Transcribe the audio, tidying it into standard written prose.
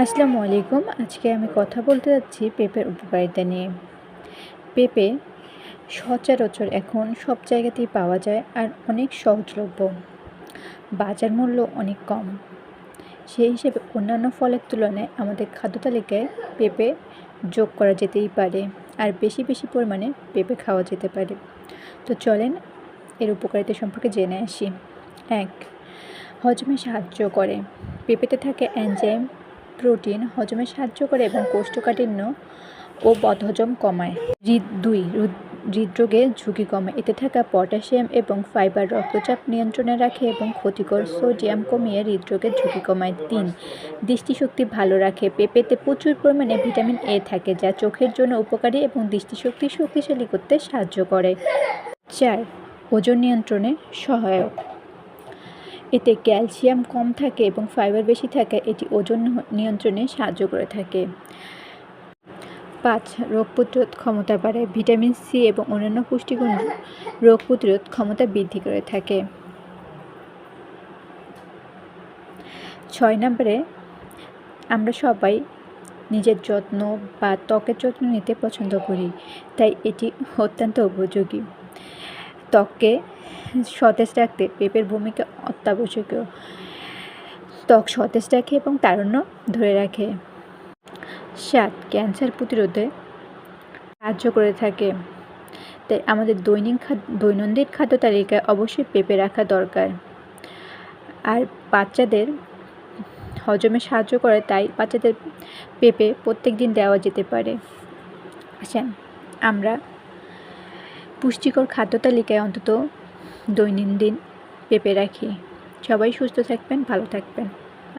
আসসালামু আলাইকুম। আজকে আমি কথা বলতে যাচ্ছি পেঁপের উপকারিতা নিয়ে। পেঁপে সচরাচর এখন সব জায়গাতেই পাওয়া যায় আর অনেক সহজলভ্য। বাজার মূল্য অনেক কম। সেই হিসেবে অন্যান্য ফলের তুলনায় আমাদের খাদ্য তালিকায় পেঁপে যোগ করা যেতেই পারে আর বেশি বেশি পরিমাণে পেঁপে খাওয়া যেতে পারে। তো চলেন এর উপকারিতা সম্পর্কে জেনে আসি। ১. হজমে সাহায্য করে। পেঁপেতে থাকে এনজাইম প্রোটিন হজমে সাহায্য করে এবং কোষ্ঠকাঠিন্য ও বদহজম কমায়। ২. হৃদরোগের ঝুঁকি কমায়। এতে থাকা পটাশিয়াম এবং ফাইবার রক্তচাপ নিয়ন্ত্রণে রাখে এবং ক্ষতিকর সোডিয়াম কমিয়ে হৃদরোগের ঝুঁকি কমায়। ৩. দৃষ্টিশক্তি ভালো রাখে। পেঁপেতে প্রচুর পরিমাণে ভিটামিন এ থাকে যা চোখের জন্য উপকারী এবং দৃষ্টিশক্তি শক্তিশালী করতে সাহায্য করে। ৪. ওজন নিয়ন্ত্রণে সহায়ক। এতে ক্যালসিয়াম কম থাকে এবং ফাইবার বেশি থাকে, এটি ওজন নিয়ন্ত্রণে সাহায্য করে থাকে। ৫. রোগ প্রতিরোধ ক্ষমতা বাড়ায়। ভিটামিন সি এবং অন্যান্য পুষ্টিগুণ রোগ প্রতিরোধ ক্ষমতা বৃদ্ধি করে থাকে। ৬ নম্বরে, আমরা সবাই নিজের যত্ন বা ত্বকের যত্ন নিতে পছন্দ করি, তাই এটি অত্যন্ত উপযোগী। ত্বককে সতেজ রাখতে পেঁপের ভূমিকা অত্যাবশ্যকীয়। ত্বক সতেজ রাখে এবং তারুণ্য ধরে রাখে। ৭. ক্যান্সার প্রতিরোধে সাহায্য করে থাকে। তাই আমাদের দৈনন্দিন খাদ্য তালিকায় অবশ্যই পেঁপে রাখা দরকার। আর বাচ্চাদের হজমে সাহায্য করে, তাই বাচ্চাদের পেঁপে প্রত্যেক দিন দেওয়া যেতে পারে। আসেন আমরা পুষ্টিকর খাদ্য তালিকায় অন্তত দৈনন্দিন পেঁপে রাখি। সবাই সুস্থ থাকবেন, ভালো থাকবেন।